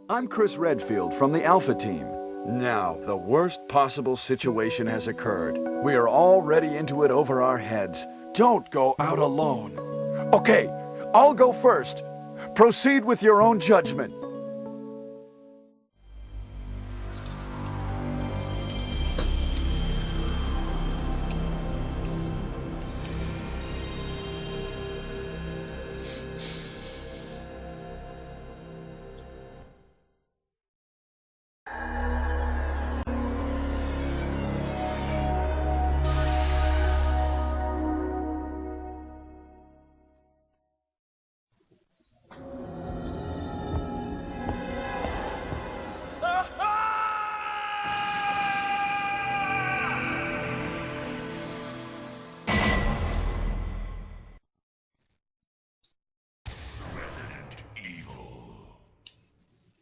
I'm Chris Redfield from the Alpha Team. Now, the worst possible situation has occurred. We are already into it over our heads. Don't go out alone. Okay, I'll go first. Proceed with your own judgment.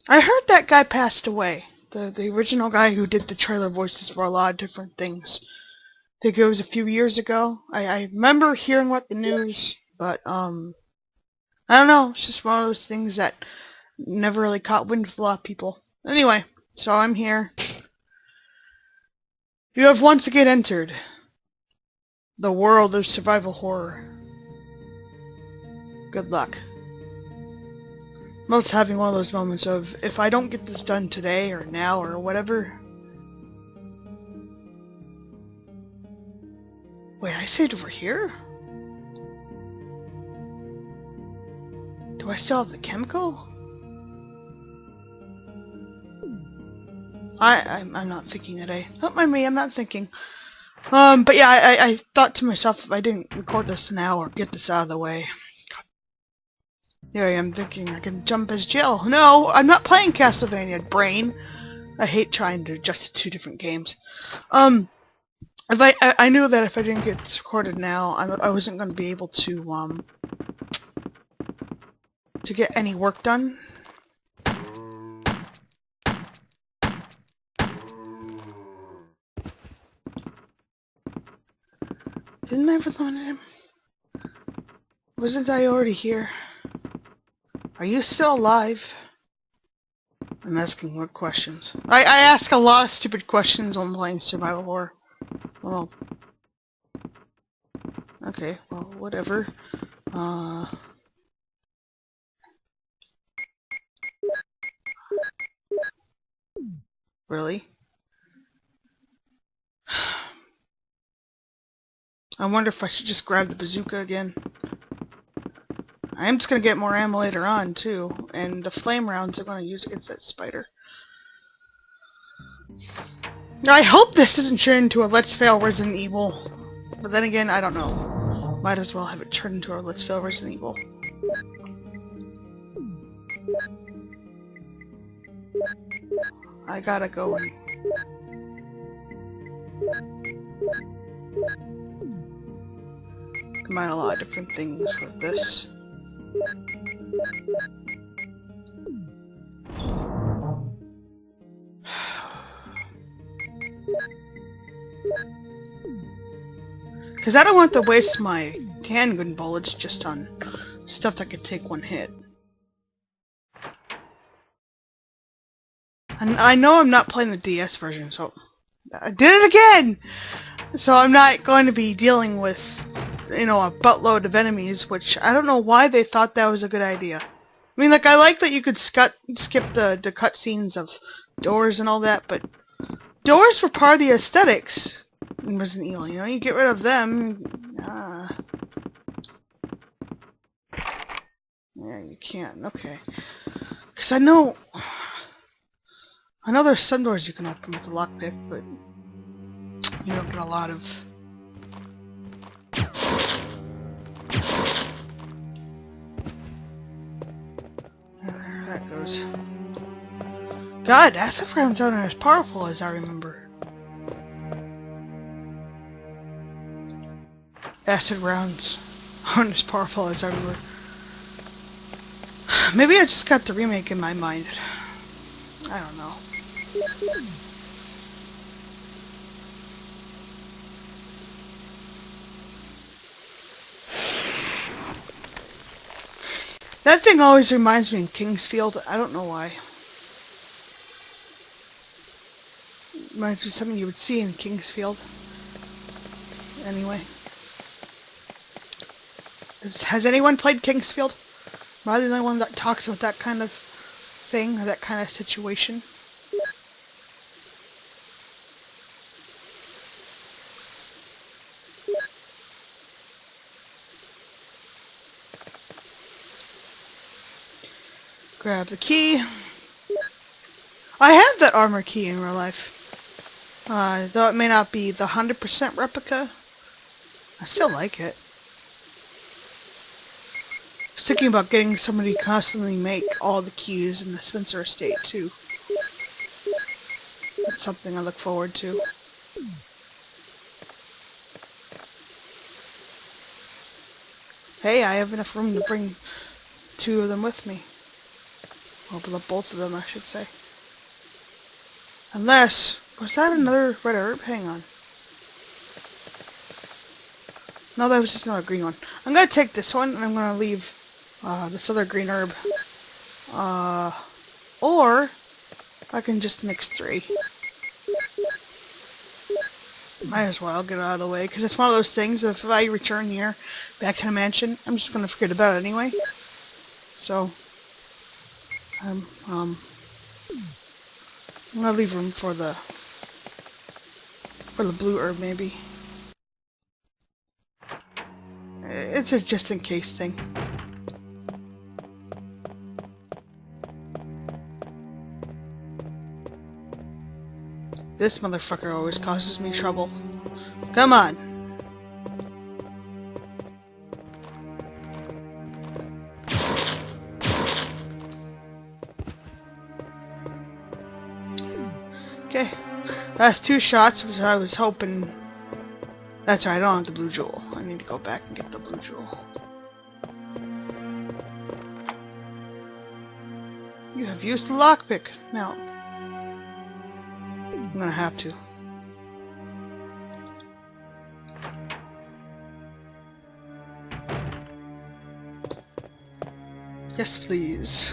I heard that guy passed away. The original guy who did the trailer voices for a lot of different things. I think it was a few years ago. I remember hearing about the news, but I don't know. It's just one of those things that never really caught wind with a lot of people. Anyway, so I'm here. You have once again entered the world of survival horror. Good luck. Most having one of those moments of, if I don't get this done today or now or whatever. Wait, I saved over here? Do I still have the chemical? I'm not thinking today. Don't mind me, I'm not thinking. But yeah, I thought to myself, if I didn't record this now or get this out of the way. Here I am thinking I can jump as Jill. No, I'm not playing Castlevania, brain. I hate trying to adjust to two different games. If I knew that if I didn't get this recorded now, I wasn't going to be able to get any work done. Didn't I reload him? Wasn't I already here? Are you still alive? I'm asking what questions. I ask a lot of stupid questions when playing survival horror. Well, okay, well, whatever. Really? I wonder if I should just grab the bazooka again. I am just going to get more ammo later on, too. And the flame rounds I'm going to use against that spider. Now, I hope this doesn't turn into a Let's Fail Resident Evil. But then again, I don't know. Might as well have it turn into a Let's Fail Resident Evil. I gotta go and... combine a lot of different things with this. Because I don't want to waste my handgun bullets just on stuff that could take one hit. And I know I'm not playing the DS version, so... I did it again! So I'm not going to be dealing with, you know, a buttload of enemies, which I don't know why they thought that was a good idea. I mean, like, I like that you could skip the cutscenes of doors and all that, but doors were part of the aesthetics in Resident Evil, you know? You get rid of them, yeah, you can't, okay. Because I know there's some doors you can open with a lockpick, but you don't get a lot of... There that goes. God, acid rounds aren't as powerful as I remember. Acid rounds aren't as powerful as I remember. Maybe I just got the remake in my mind. I don't know. That thing always reminds me of Kingsfield. I don't know why. Reminds me of something you would see in Kingsfield. Anyway. Has anyone played Kingsfield? Am I the only one that talks about that kind of thing, or that kind of situation? Grab the key. I have that armor key in real life. Though it may not be the 100% replica, I still like it. I was thinking about getting somebody to constantly make all the keys in the Spencer estate too. That's something I look forward to. Hey, I have enough room to bring 2 of them with me. Well, both of them, I should say. Unless, was that another red herb? Hang on. No, that was just another green one. I'm gonna take this one, and I'm gonna leave this other green herb. Or I can just mix 3. Might as well get it out of the way, because it's one of those things, if I return here, back to the mansion, I'm just gonna forget about it anyway. So, I'm gonna leave room for the blue herb, maybe. It's a just in case thing. This motherfucker always causes me trouble. Come on. Okay. That's 2 shots, which I was hoping... That's right, I don't have the blue jewel. I need to go back and get the blue jewel. You have used the lockpick. Now, I'm gonna have to. Yes, please.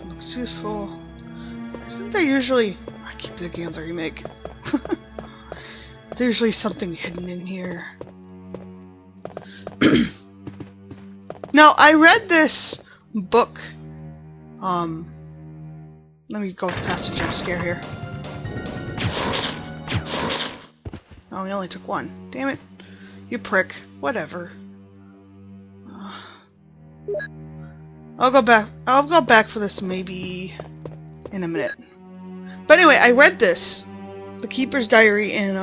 Looks useful. Isn't there usually... I keep thinking of the remake. There's usually something hidden in here. Now, I read this book. Let me go past the jump scare here. Oh, we only took 1. Damn it. You prick. Whatever. I'll go back for this maybe in a minute. But anyway, I read this. The Keeper's Diary in,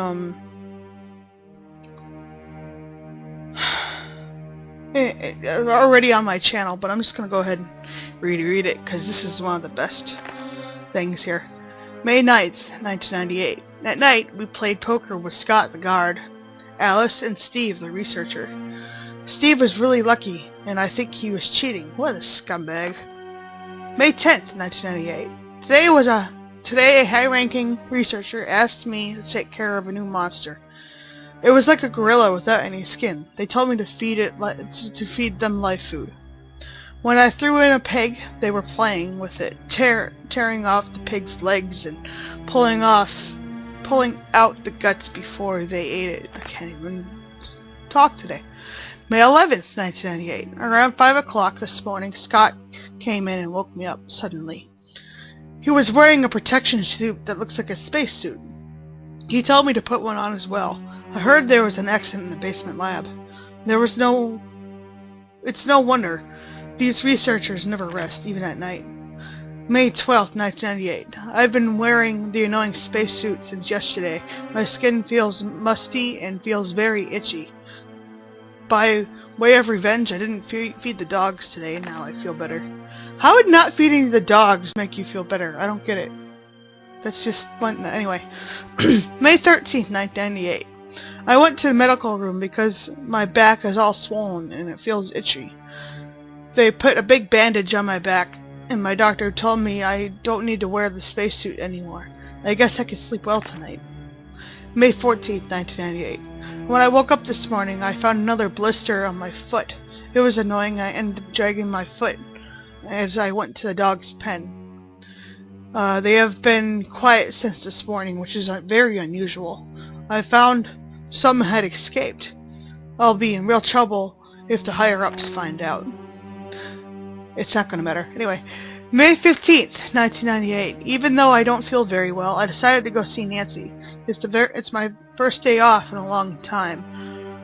already on my channel, but I'm just gonna go ahead and read it, because this is one of the best things here. May 9th, 1998. At night, we played poker with Scott, the guard, Alice, and Steve, the researcher. Steve was really lucky, and I think he was cheating. What a scumbag. May 10th, 1998. Today a high-ranking researcher asked me to take care of a new monster. It was like a gorilla without any skin. They told me to feed them life food. When I threw in a pig, they were playing with it, tearing off the pig's legs and pulling out the guts before they ate it. I can't even talk today. May 11th, 1998. Around 5 o'clock this morning, Scott came in and woke me up suddenly. He was wearing a protection suit that looks like a spacesuit. He told me to put one on as well. I heard there was an accident in the basement lab. It's no wonder. These researchers never rest, even at night. May 12th, 1998. I've been wearing the annoying spacesuit since yesterday. My skin feels musty and feels very itchy. By way of revenge, I didn't feed the dogs today, and now I feel better. How would not feeding the dogs make you feel better? I don't get it. That's just one... Anyway. May 13th, 1998. I went to the medical room because my back is all swollen and it feels itchy. They put a big bandage on my back, and my doctor told me I don't need to wear the spacesuit anymore. I guess I can sleep well tonight. May 14th, 1998. When I woke up this morning, I found another blister on my foot. It was annoying. I ended up dragging my foot as I went to the dog's pen. They have been quiet since this morning, which is very unusual. I found some had escaped. I'll be in real trouble if the higher-ups find out. It's not gonna matter. Anyway, May 15th, 1998. Even though I don't feel very well, I decided to go see Nancy. It's my first day off in a long time.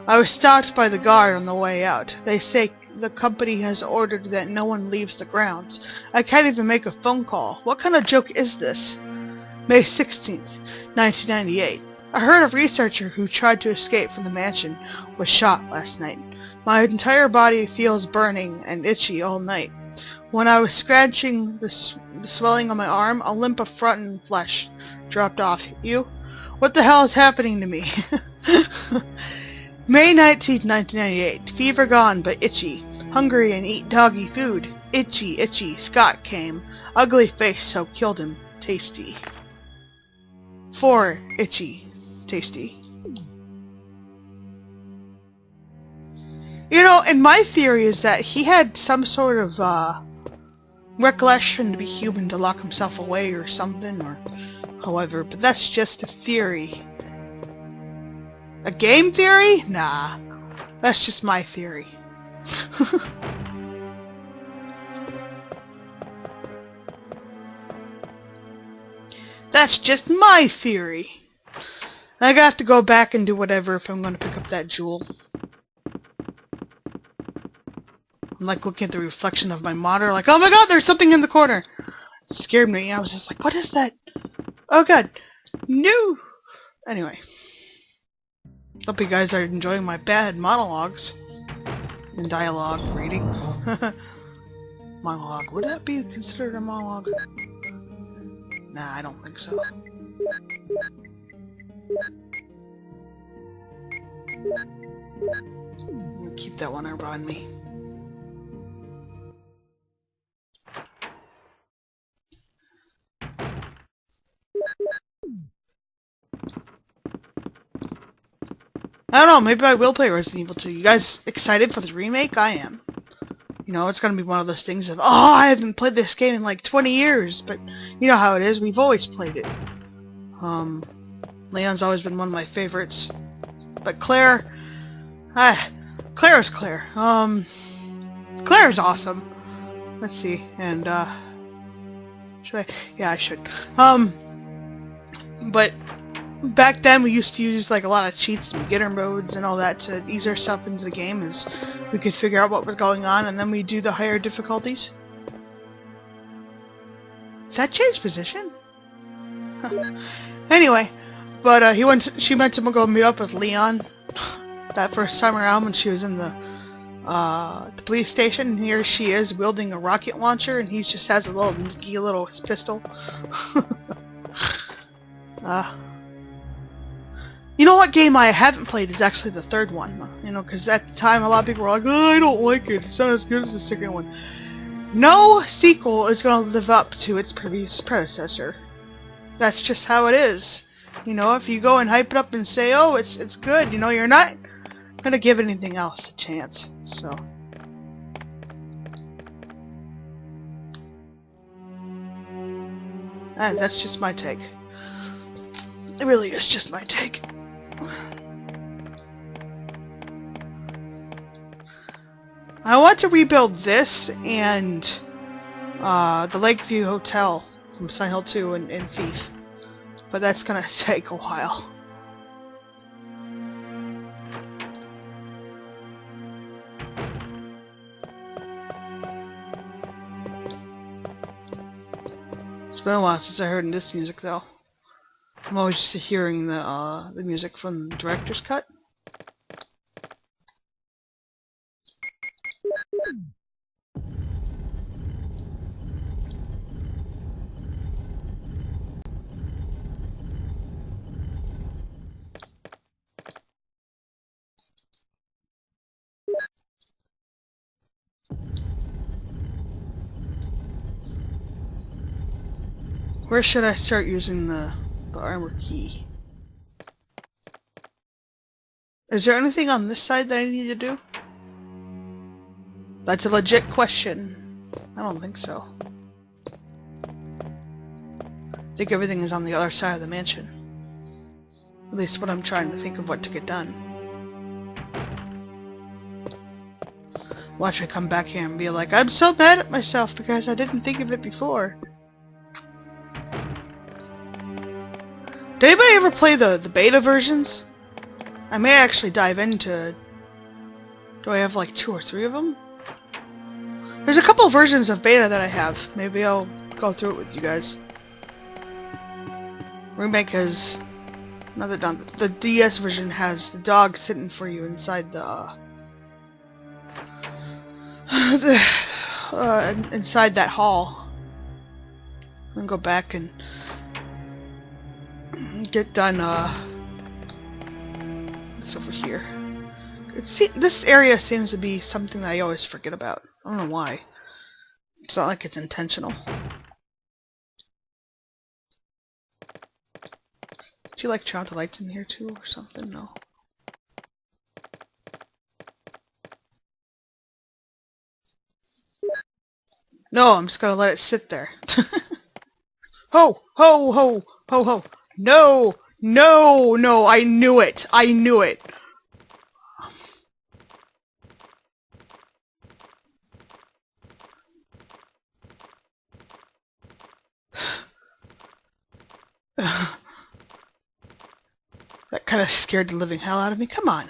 I was stopped by the guard on the way out. They say the company has ordered that no one leaves the grounds. I can't even make a phone call. What kind of joke is this? May 16th, 1998. I heard a researcher who tried to escape from the mansion was shot last night. My entire body feels burning and itchy all night. When I was scratching the swelling on my arm, a limp of rotten flesh dropped off. You? What the hell is happening to me? May 19th, 1998. Fever gone, but itchy. Hungry and eat doggy food. Itchy, itchy. Scott came. Ugly face, so killed him. Tasty. 4. Itchy. Tasty. You know, and my theory is that he had some sort of, recollection to be human to lock himself away or something, or however, but that's just a theory. A game theory? Nah. That's just my theory. That's just my theory. I have to go back and do whatever if I'm going to pick up that jewel. I'm like looking at the reflection of my monitor like, oh my god, there's something in the corner! It scared me. I was just like, what is that? Oh god. No! Anyway. Hope you guys are enjoying my bad monologues. And dialogue reading. Monologue. Would that be considered a monologue? Nah, I don't think so. I'm gonna keep that one around me. I don't know, maybe I will play Resident Evil 2. You guys excited for the remake? I am. You know, it's gonna be one of those things of, oh, I haven't played this game in like 20 years, but you know how it is, we've always played it. Leon's always been one of my favorites. But Claire... Claire's Claire. Claire's awesome. Let's see, and, should I? Yeah, I should. But back then we used to use like a lot of cheats and beginner modes and all that to ease ourselves into the game as we could figure out what was going on, and then we do the higher difficulties. Did that change position? Huh. Anyway, but she went to go meet up with Leon that first time around when she was in the police station. Here she is wielding a rocket launcher, and he just has a little pistol. You know what game I haven't played is actually the third one. You know, because at the time a lot of people were like, oh, I don't like it. It's not as good as the second one. No sequel is going to live up to its previous predecessor. That's just how it is. You know, if you go and hype it up and say, oh, it's good, you know, you're not going to give anything else a chance. So. And that's just my take. It really is just my take. I want to rebuild this and the Lakeview Hotel from Silent Hill 2 and Thief. But that's gonna take a while. It's been a while since I heard this music though. I'm always just hearing the music from the director's cut. Where should I start using the armor key? Is there anything on this side that I need to do? That's a legit question. I don't think so. I think everything is on the other side of the mansion. At least what I'm trying to think of what to get done. Watch I come back here and be like, I'm so mad at myself because I didn't think of it before. Did anybody ever play the beta versions? I may actually dive into... Do I have like 2 or 3 of them? There's a couple of versions of beta that I have. Maybe I'll go through it with you guys. Remake has... Another done. The DS version has the dog sitting for you inside the... inside that hall. I'm gonna go back and get done, what's over here? This area seems to be something that I always forget about. I don't know why. It's not like it's intentional. Do you like turn out the lights in here too or something? No. No, I'm just gonna let it sit there. Ho! Ho! Ho! Ho! Ho! No! No! No! I knew it! I knew it! That kind of scared the living hell out of me. Come on.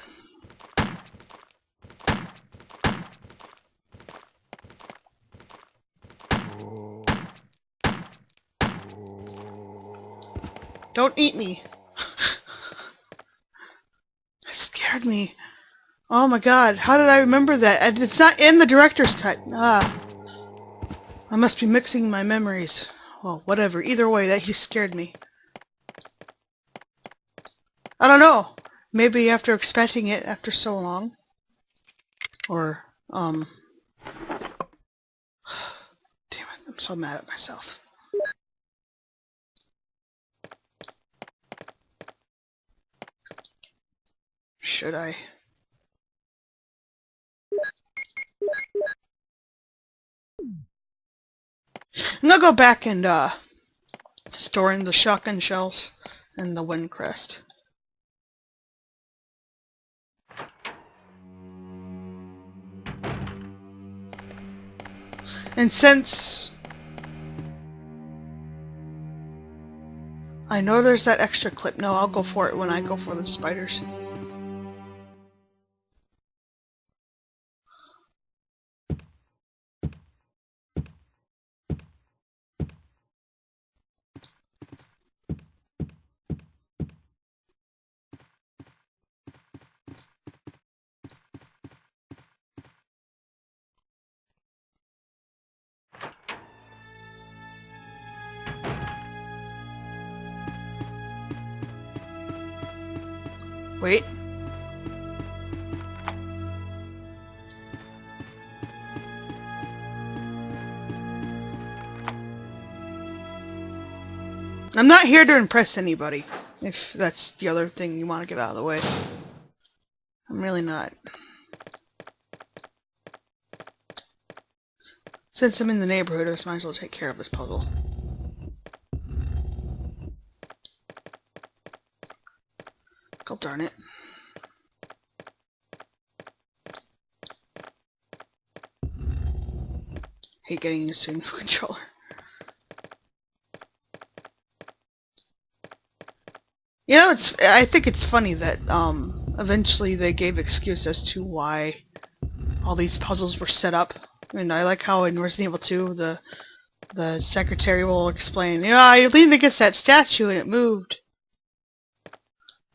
Don't eat me. It scared me. Oh my god, how did I remember that? And it's not in the director's cut. Ah. I must be mixing my memories. Well, whatever. Either way, that he scared me. I don't know. Maybe after expecting it after so long. Or, Damn it, I'm so mad at myself. Should I? I'm gonna go back and, store in the shotgun shells and the wind crest. And since I know there's that extra clip, no, I'll go for it when I go for the spiders. Wait. I'm not here to impress anybody, if that's the other thing you want to get out of the way. I'm really not. Since I'm in the neighborhood, I just might as well take care of this puzzle. God darn it. Hate getting used to a new controller. You know, I think it's funny that, eventually they gave excuse as to why all these puzzles were set up. And I like how in Resident Evil 2, the secretary will explain, you know, I leaned against that statue and it moved.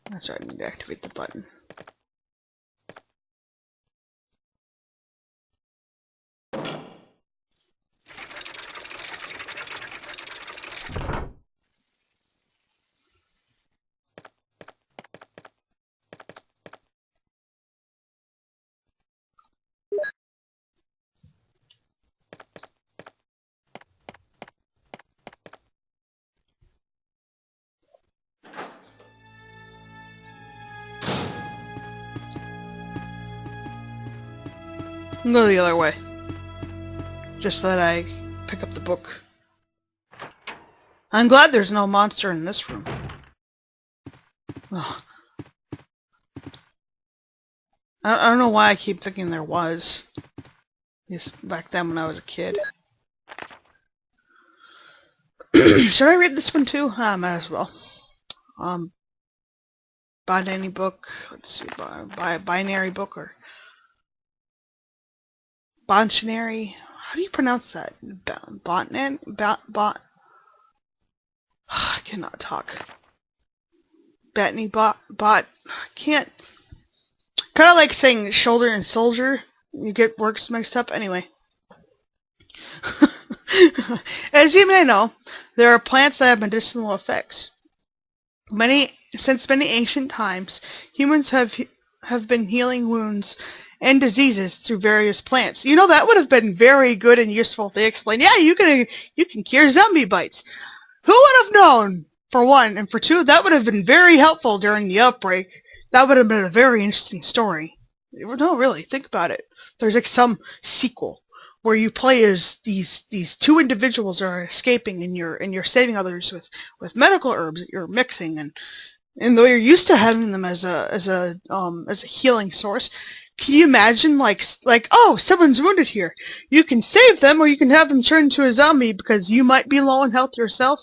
That's right, I need to activate the button. I'm going the other way. just that I pick up the book. I'm glad there's no monster in this room. Ugh. I don't know why I keep thinking there was. Just back then when I was a kid. Should I read this one too? Might as well. Binary book. Let's see, binary book or Bontionary. How do you pronounce that? Botnan? Bot. I cannot talk. Batney bot. I can't. Kind of like saying shoulder and soldier. You get words mixed up. Anyway. As you may know, there are plants that have medicinal effects. Since many ancient times, humans have been healing wounds and diseases through various plants. You know, that would have been very good and useful if they explained, yeah, you can cure zombie bites. Who would have known, for one, and for two, that would have been very helpful during the outbreak. That would have been a very interesting story. No, really, think about it. There's like some sequel where you play as these two individuals are escaping and you're saving others with medical herbs that you're mixing, and though you're used to having them as a healing source, can you imagine like oh, someone's wounded here. You can save them or you can have them turn into a zombie because you might be low in health yourself.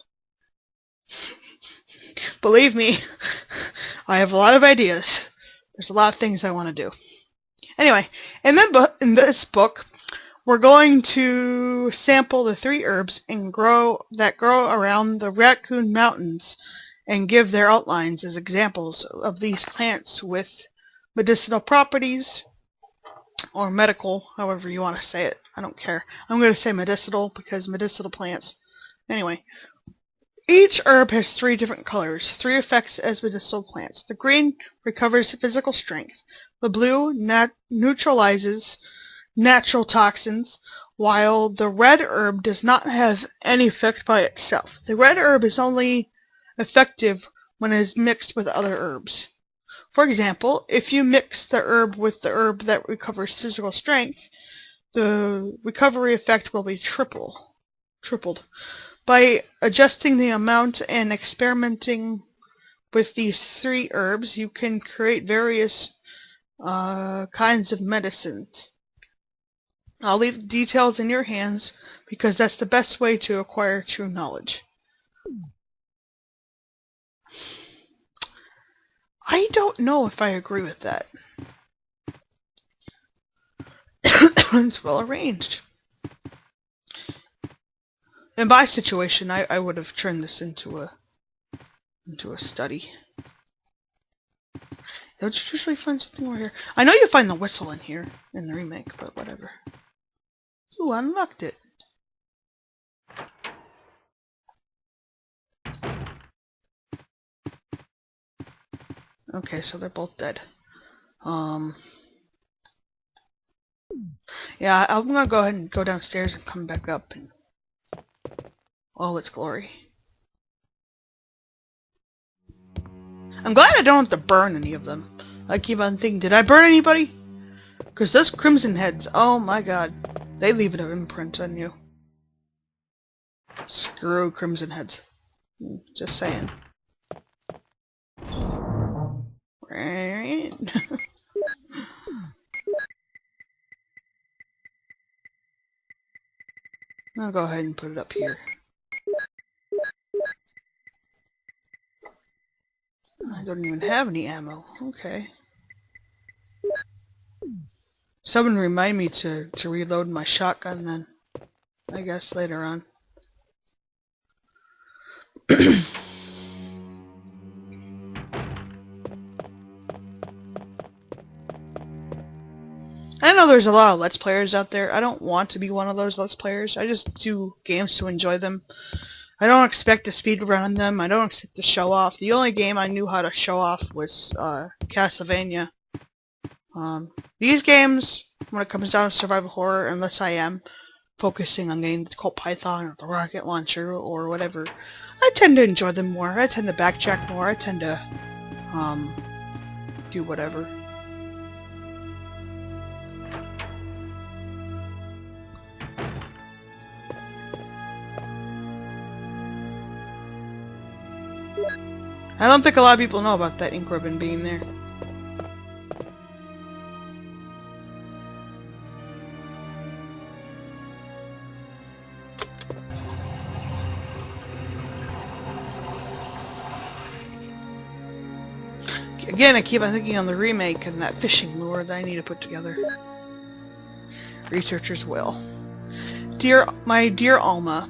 Believe me, I have a lot of ideas. There's a lot of things I want to do. Anyway, in this book, we're going to sample the 3 herbs and grow around the Raccoon Mountains and give their outlines as examples of these plants with medicinal properties, or medical, however you want to say it. I don't care. I'm going to say medicinal because medicinal plants. Anyway, each herb has 3 different colors, 3 effects as medicinal plants. The green recovers physical strength. The blue neutralizes natural toxins, while the red herb does not have any effect by itself. The red herb is only effective when it is mixed with other herbs. For example, if you mix the herb with the herb that recovers physical strength, the recovery effect will be tripled. By adjusting the amount and experimenting with these 3 herbs, you can create various kinds of medicines. I'll leave the details in your hands because that's the best way to acquire true knowledge. I don't know if I agree with that. It's well arranged. In my situation, I would have turned this into a study. Don't you usually find something over here? I know you find the whistle in here, in the remake, but whatever. Ooh, I unlocked it. Okay, so they're both dead. Yeah, I'm gonna go ahead and go downstairs and come back up in all its glory. I'm glad I don't have to burn any of them. I keep on thinking, did I burn anybody? Because those Crimson Heads, oh my god, they leave an imprint on you. Screw Crimson Heads. Just saying. Right. I'll go ahead and put it up here. I don't even have any ammo. Okay. Someone remind me to reload my shotgun then. I guess later on. I know there's a lot of Let's Players out there. I don't want to be one of those Let's Players. I just do games to enjoy them. I don't expect to speedrun them. I don't expect to show off. The only game I knew how to show off was Castlevania. These games, when it comes down to survival horror, unless I am focusing on getting the Colt Python or the rocket launcher or whatever, I tend to enjoy them more. I tend to backtrack more. I tend to do whatever. I don't think a lot of people know about that ink ribbon being there. Again, I keep on thinking on the remake and that fishing lure that I need to put together. Researcher's will. My dear Alma,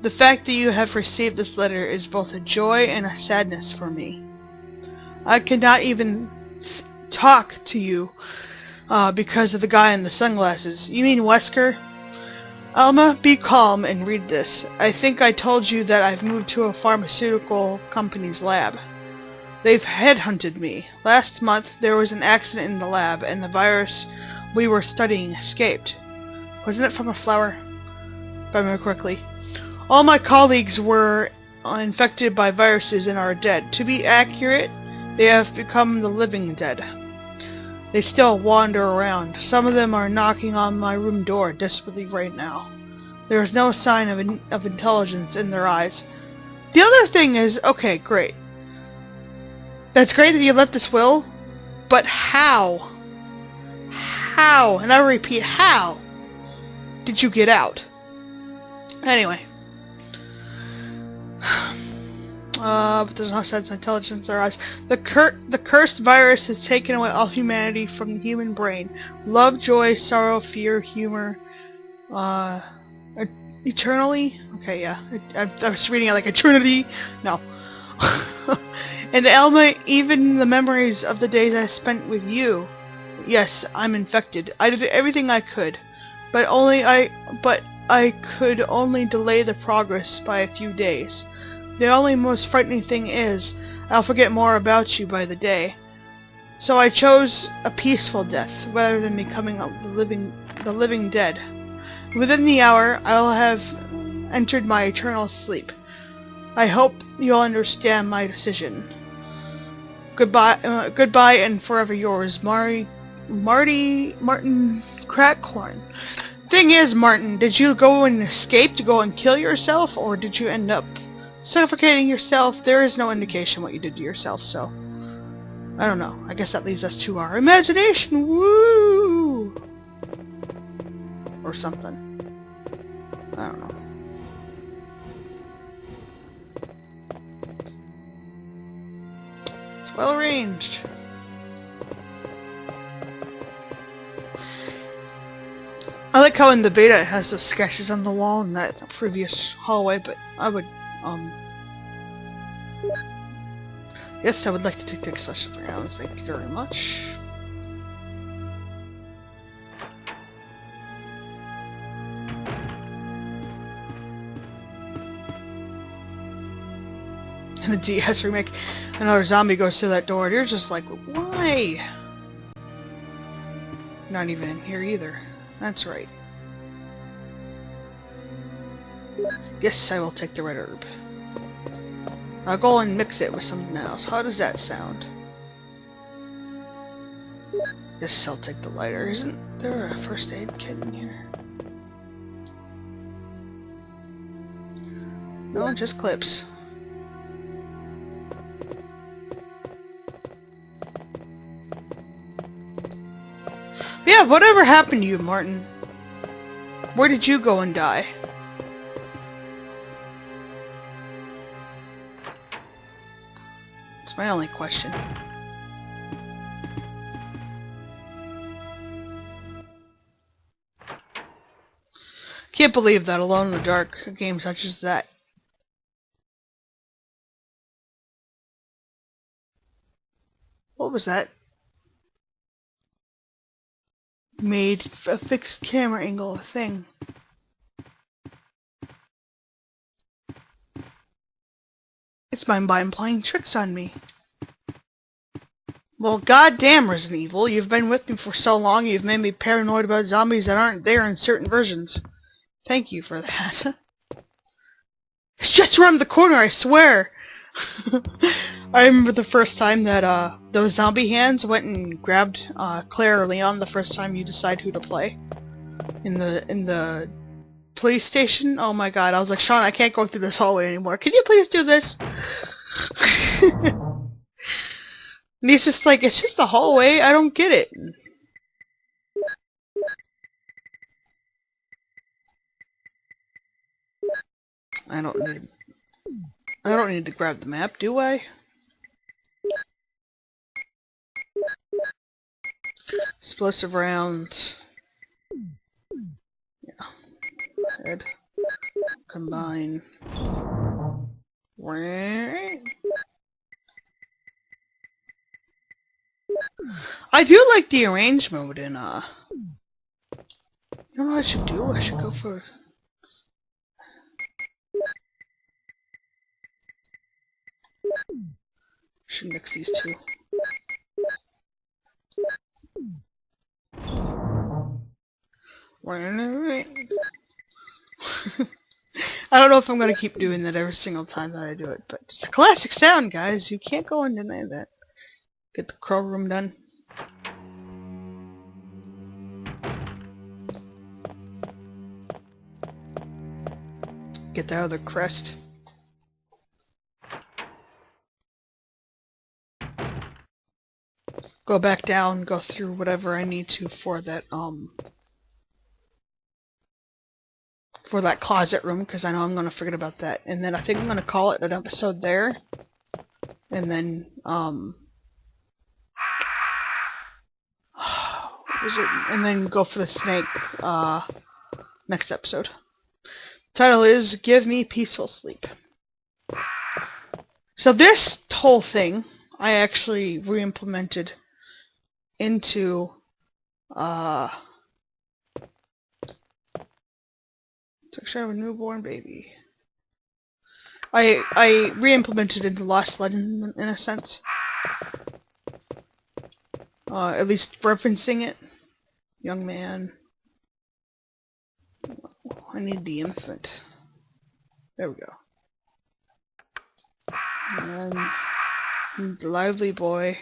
the fact that you have received this letter is both a joy and a sadness for me. I cannot even talk to you because of the guy in the sunglasses. You mean Wesker? Alma, be calm and read this. I think I told you that I've moved to a pharmaceutical company's lab. They've headhunted me. Last month there was an accident in the lab and the virus we were studying escaped. Wasn't it from a flower? If I remember correctly. All my colleagues were infected by viruses and are dead. To be accurate, they have become the living dead. They still wander around. Some of them are knocking on my room door desperately right now. There is no sign of intelligence in their eyes. The other thing is, okay, great. That's great that you left this will, but how? How? And I repeat, how did you get out? Anyway. But there's no sense of intelligence in their eyes. The cursed virus has taken away all humanity from the human brain. Love, joy, sorrow, fear, humor, eternally? Okay, yeah. I was reading it like eternity. No. And Alma, even the memories of the days I spent with you. Yes, I'm infected. I did everything I could, but I could only delay the progress by a few days. The only most frightening thing is, I'll forget more about you by the day. So I chose a peaceful death, rather than becoming the living dead. Within the hour, I'll have entered my eternal sleep. I hope you'll understand my decision. Goodbye, and forever yours, Martin Crackhorn. Thing is, Martin, did you go and escape to go and kill yourself, or did you end up suffocating yourself? There is no indication what you did to yourself, so I don't know. I guess that leaves us to our imagination. Woo! Or something. I don't know. Well arranged. I like how in the beta it has those sketches on the wall in that previous hallway, but I would, yes, I would like to take the expression for rounds. Thank you very much. And the DS remake, another zombie goes through that door, and you're just like, why? Not even in here either. That's right. Yes, I will take the red herb. I'll go and mix it with something else. How does that sound? Yes, I'll take the lighter. Isn't there a first aid kit in here? No, just clips. Yeah, whatever happened to you, Martin? Where did you go and die? It's my only question. Can't believe that Alone in the Dark, a game such as that. What was that? Made a fixed camera angle a thing. It's my mind playing tricks on me. Well, goddamn, Resident Evil, you've been with me for so long, you've made me paranoid about zombies that aren't there in certain versions. Thank you for that. It's just around the corner, I swear! I remember the first time that those zombie hands went and grabbed Claire or Leon the first time you decide who to play in the police station. Oh my god, I was like, Sean, I can't go through this hallway anymore. Can you please do this? And he's just like, it's just a hallway, I don't get it. I don't need to grab the map, do I? Explosive rounds. Yeah. Head. Combine. I do like the arrange mode in, you know what I should do? I should go for... Should mix these two. I don't know if I'm gonna keep doing that every single time that I do it, but it's a classic sound, guys. You can't go and deny that. Get the crow room done. Get the other crest. Go back down, go through whatever I need to for that, for that closet room, because I know I'm going to forget about that. And then I think I'm going to call it an episode there. And then, what was it? And then go for the snake, next episode. Title is Give Me Peaceful Sleep. So this whole thing, I actually re-implemented into, Actually, I have a newborn baby. I re-implemented into Lost Legend in a sense. At least referencing it. Young man. I need the infant. There we go. And the lively boy.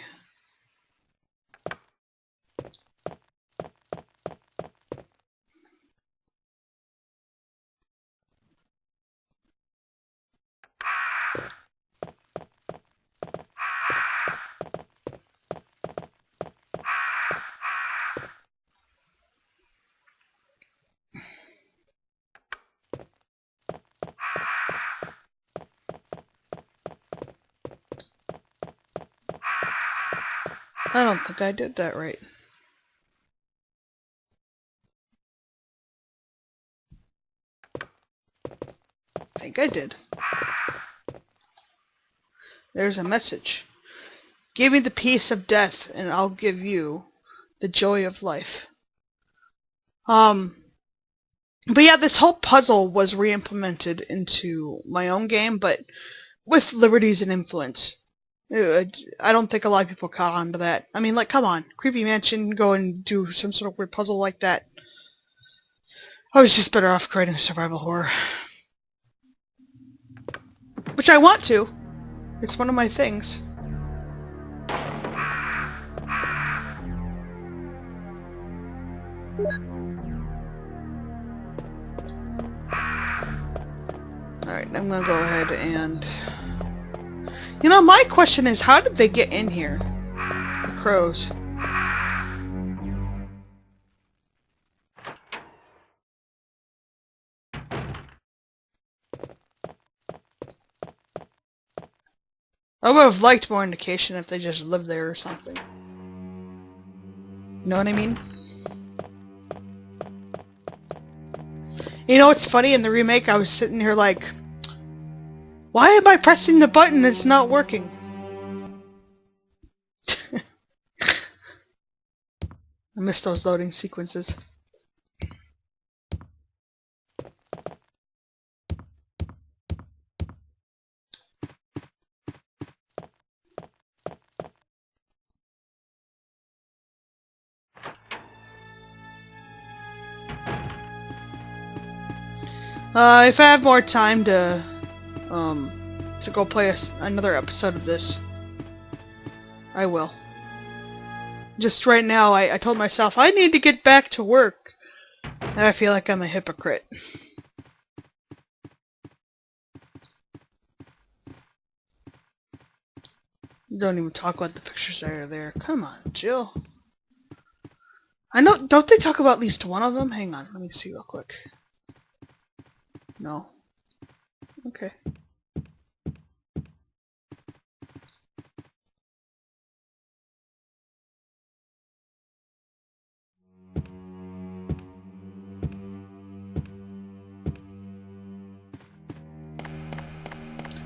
I don't think I did that right. I think I did. There's a message. Give me the peace of death, and I'll give you the joy of life. But yeah, this whole puzzle was re-implemented into my own game, but with liberties and influence. I don't think a lot of people caught on to that. I mean, like, come on. Creepy Mansion, go and do some sort of weird puzzle like that. I was just better off creating a survival horror. Which I want to. It's one of my things. Alright, I'm gonna go ahead and... You know, my question is, how did they get in here? The crows. I would have liked more indication if they just lived there or something. You know what I mean? You know what's funny? In the remake, I was sitting here like, why am I pressing the button that's not working? I miss those loading sequences. If I have more time to go play another episode of this, I will. Just right now, I told myself I need to get back to work, and I feel like I'm a hypocrite. Don't even talk about the pictures that are there. Come on, Jill. I know, don't they talk about at least one of them? Hang on, let me see real quick. No. Okay.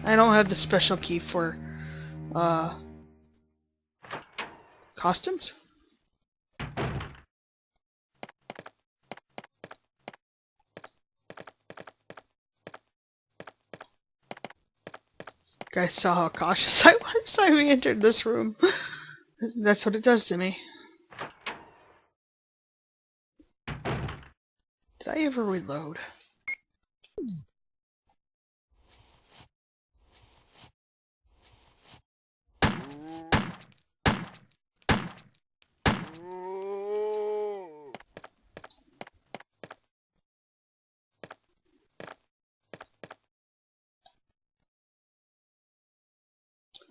I don't have the special key for, costumes? Guys saw how cautious I was. I re-entered this room. That's what it does to me. Did I ever reload?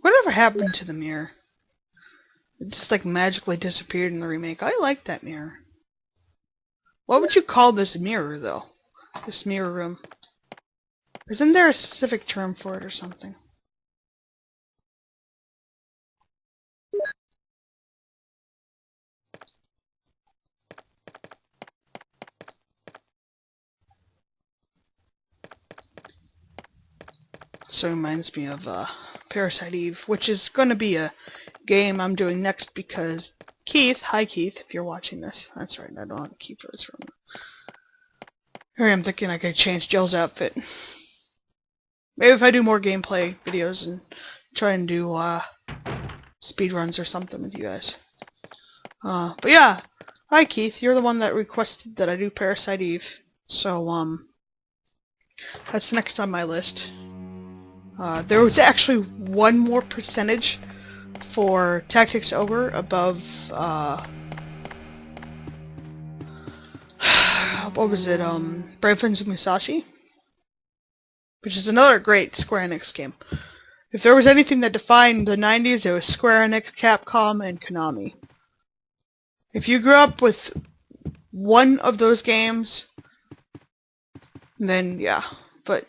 Whatever happened to the mirror? It just like magically disappeared in the remake. I like that mirror. What would you call this mirror though? This mirror room. Isn't there a specific term for it or something? So it reminds me of Parasite Eve, which is going to be a game I'm doing next because Keith, hi Keith, if you're watching this. That's right, I don't have a key for this room. Here I'm thinking I could change Jill's outfit. Maybe if I do more gameplay videos and try and do speedruns or something with you guys. But yeah, hi Keith, you're the one that requested that I do Parasite Eve. So that's next on my list. There was actually one more percentage for Tactics Ogre above, what was it, Brave Friends of Musashi? Which is another great Square Enix game. If there was anything that defined the 90s, it was Square Enix, Capcom, and Konami. If you grew up with one of those games, then yeah, but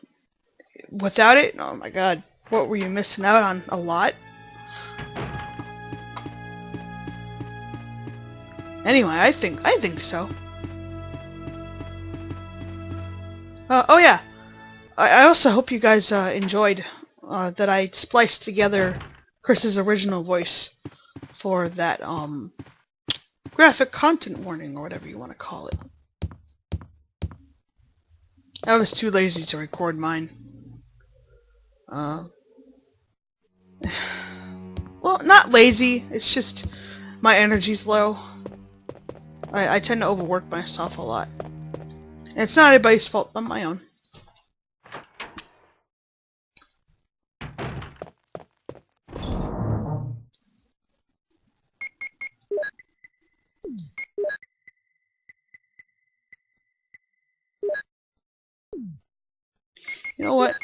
without it, oh my god, what were you missing out on? A lot? Anyway, I think so. Oh yeah, I also hope you guys enjoyed that I spliced together Chris's original voice for that graphic content warning or whatever you want to call it. I was too lazy to record mine. Well, not lazy, it's just my energy's low. I tend to overwork myself a lot. And it's not anybody's fault but my own. You know what?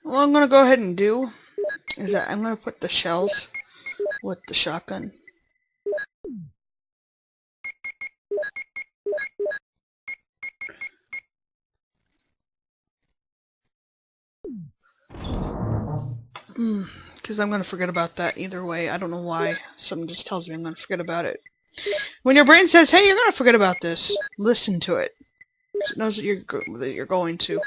What I'm gonna go ahead and do is that I'm gonna put the shells with the shotgun. Because I'm gonna forget about that either way. I don't know why. Something just tells me I'm gonna forget about it. When your brain says, hey, you're gonna forget about this, listen to it. It knows that you're going to.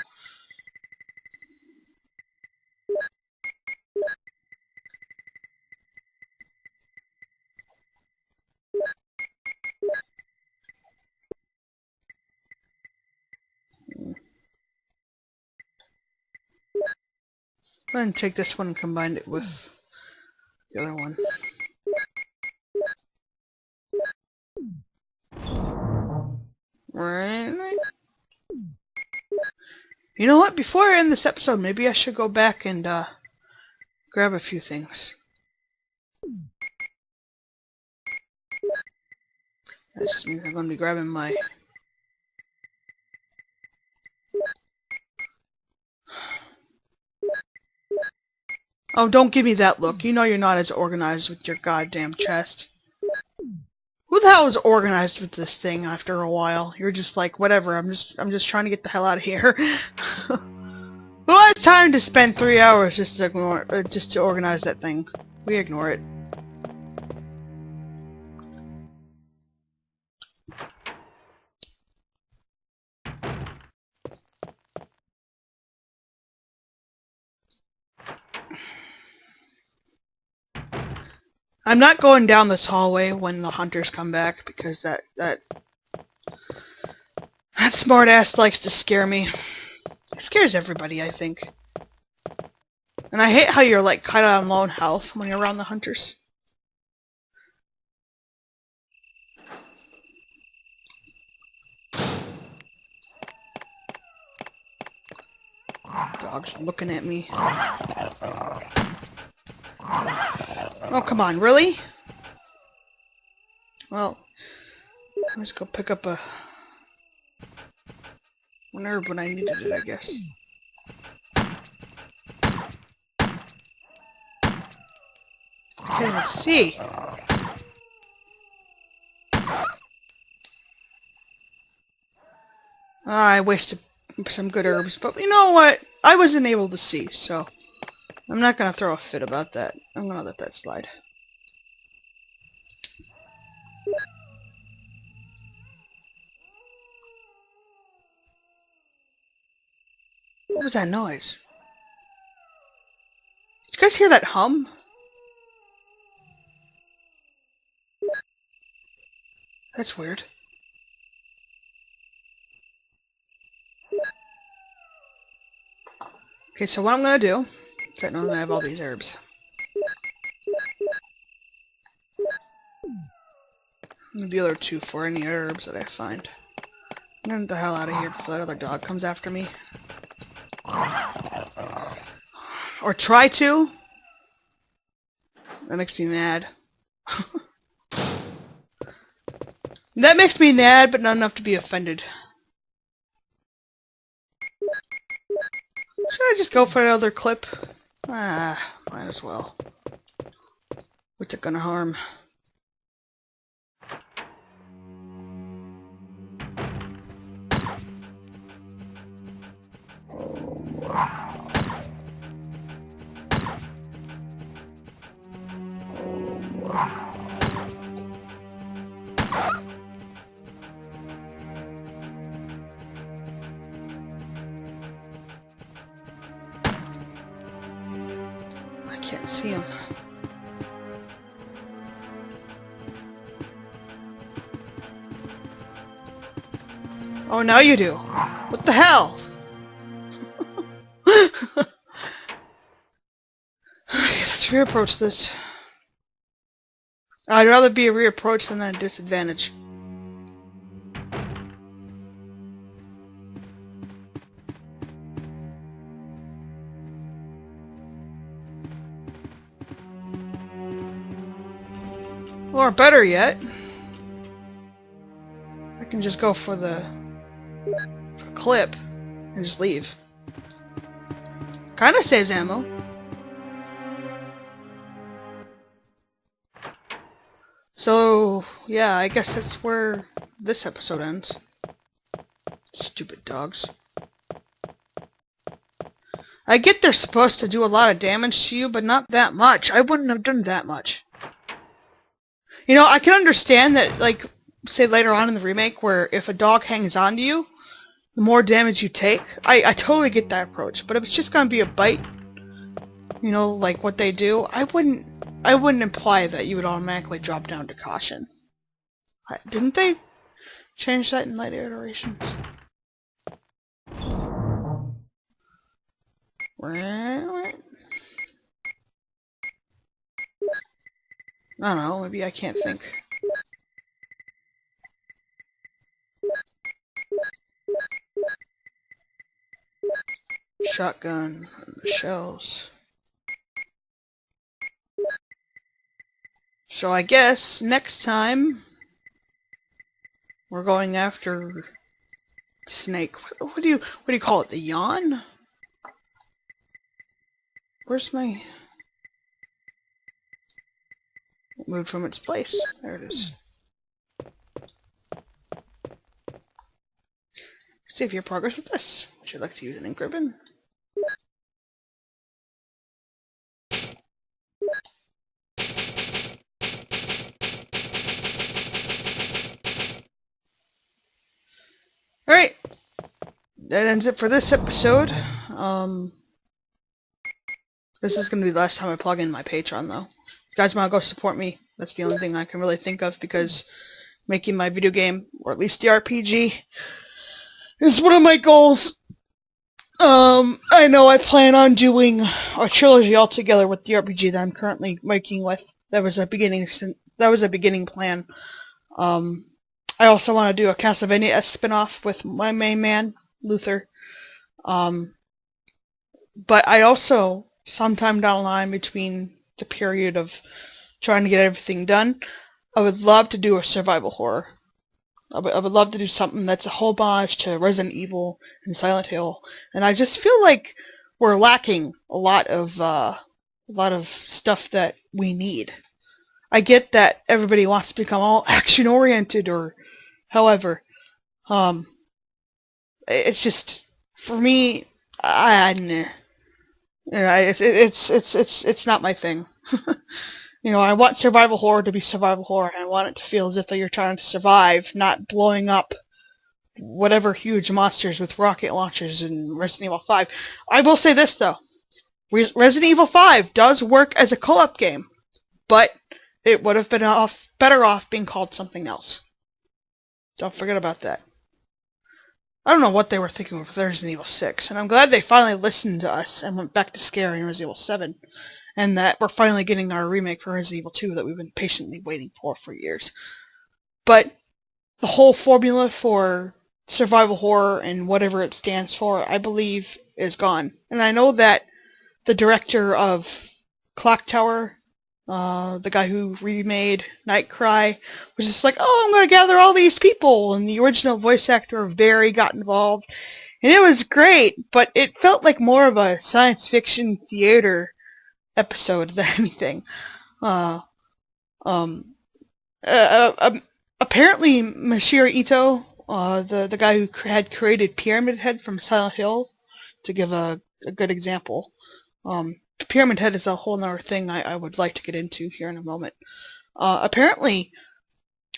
Go ahead and take this one and combine it with the other one. Right. You know what? Before I end this episode, maybe I should go back and grab a few things. That just means I'm going to be grabbing my Oh, don't give me that look. You know you're not as organized with your goddamn chest. Who the hell is organized with this thing after a while? You're just like, whatever, I'm just trying to get the hell out of here. Who has time to spend 3 hours just to organize that thing? We ignore it. I'm not going down this hallway when the hunters come back because that smartass likes to scare me. It scares everybody, I think. And I hate how you're like kind of on lone health when you're around the hunters. Dog's looking at me. Oh, come on, really? Well, let's go pick up an herb when I needed it, I guess. I can't even see. I wasted some good herbs, but you know what? I wasn't able to see, so I'm not gonna throw a fit about that. I'm gonna let that slide. What was that noise? Did you guys hear that hum? That's weird. Okay, so what I'm gonna do is I know I have all these herbs. And the other two for any herbs that I find. I'm gonna get the hell out of here before that other dog comes after me. Or try to. That makes me mad. That makes me mad, but not enough to be offended. Should I just go for another clip? Ah, might as well. What's it gonna harm? I can't see him. Oh, now you do. What the hell? Okay, let's reapproach this. I'd rather be a reapproach than a disadvantage. Or better yet, I can just go for the clip and just leave. Kinda saves ammo. So, yeah, I guess that's where this episode ends. Stupid dogs. I get they're supposed to do a lot of damage to you, but not that much. I wouldn't have done that much. You know, I can understand that, like, say later on in the remake, where if a dog hangs on to you, the more damage you take. I totally get that approach, but if it's just gonna be a bite, you know, like what they do, I wouldn't imply that you would automatically drop down to caution. Didn't they change that in later iterations? I don't know, maybe I can't think. Shotgun and the shells. So I guess next time we're going after Snake. What do you call it? The yawn? Where's my It moved from its place. There it is. Save your progress with this. Would you like to use an ink ribbon? Alright. That ends it for this episode. This is going to be the last time I plug in my Patreon, though. If you guys want to go support me, that's the only thing I can really think of, because making my video game, or at least the RPG, is one of my goals. I know I plan on doing a trilogy altogether with the RPG that I'm currently making with. That was a beginning plan. I also want to do a Castlevania spin-off with my main man, Luther. But I also, sometime down the line between the period of trying to get everything done, I would love to do a survival horror. I would love to do something that's a homage to Resident Evil and Silent Hill, and I just feel like we're lacking a lot of stuff that we need. I get that everybody wants to become all action-oriented, or however. It's just, for me, it's not my thing. You know, I want survival horror to be survival horror, and I want it to feel as if you're trying to survive, not blowing up whatever huge monsters with rocket launchers in Resident Evil 5. I will say this, though. Resident Evil 5 does work as a co-op game, but it would have been better off being called something else. Don't forget about that. I don't know what they were thinking with Resident Evil 6, and I'm glad they finally listened to us and went back to scary in Resident Evil 7. And that we're finally getting our remake for Resident Evil 2 that we've been patiently waiting for years. But the whole formula for survival horror and whatever it stands for, I believe, is gone. And I know that the director of Clock Tower, the guy who remade Nightcry, was just like, oh, I'm going to gather all these people. And the original voice actor of Barry got involved. And it was great, but it felt like more of a science fiction theater episode than anything. Apparently Masahiro Ito, the guy who had created Pyramid Head from Silent Hill, to give a good example. Pyramid Head is a whole other thing I would like to get into here in a moment. Apparently,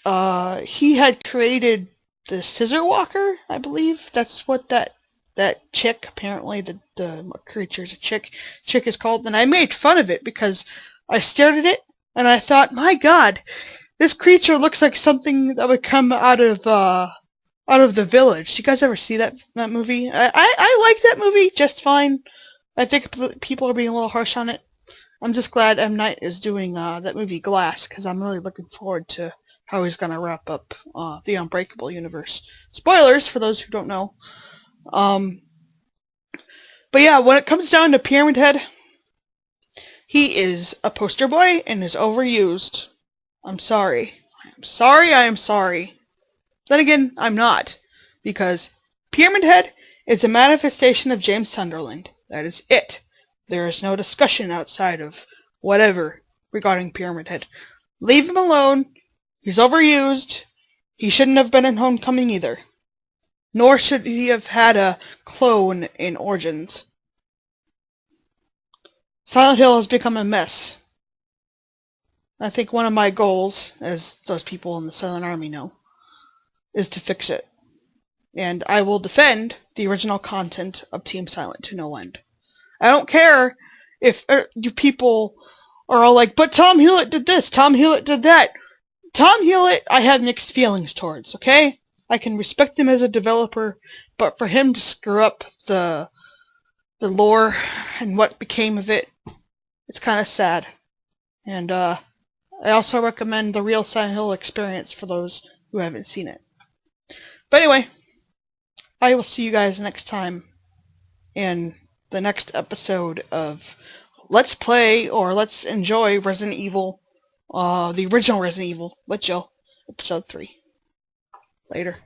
he had created the Scissor Walker, I believe. That's what that chick, apparently, the creature's a chick is called, and I made fun of it because I stared at it, and I thought, my god, this creature looks like something that would come out of The Village. Do you guys ever see that movie? I like that movie just fine. I think people are being a little harsh on it. I'm just glad M. Night is doing that movie Glass, because I'm really looking forward to how he's going to wrap up the Unbreakable universe. Spoilers for those who don't know. But yeah, when it comes down to Pyramid Head, he is a poster boy and is overused. I'm sorry. I am sorry. Then again, I'm not. Because Pyramid Head is a manifestation of James Sunderland. That is it. There is no discussion outside of whatever regarding Pyramid Head. Leave him alone. He's overused. He shouldn't have been in Homecoming either. Nor should he have had a clone in Origins. Silent Hill has become a mess. I think one of my goals, as those people in the Silent Army know, is to fix it. And I will defend the original content of Team Silent to no end. I don't care if you people are all like, but Tom Hewlett did this, Tom Hewlett did that. Tom Hewlett, I have mixed feelings towards, okay? I can respect him as a developer, but for him to screw up the lore and what became of it, it's kind of sad. And I also recommend the real Silent Hill experience for those who haven't seen it. But anyway, I will see you guys next time in the next episode of Let's Play or Let's Enjoy Resident Evil, the original Resident Evil, Let's Go, Episode 3. Later.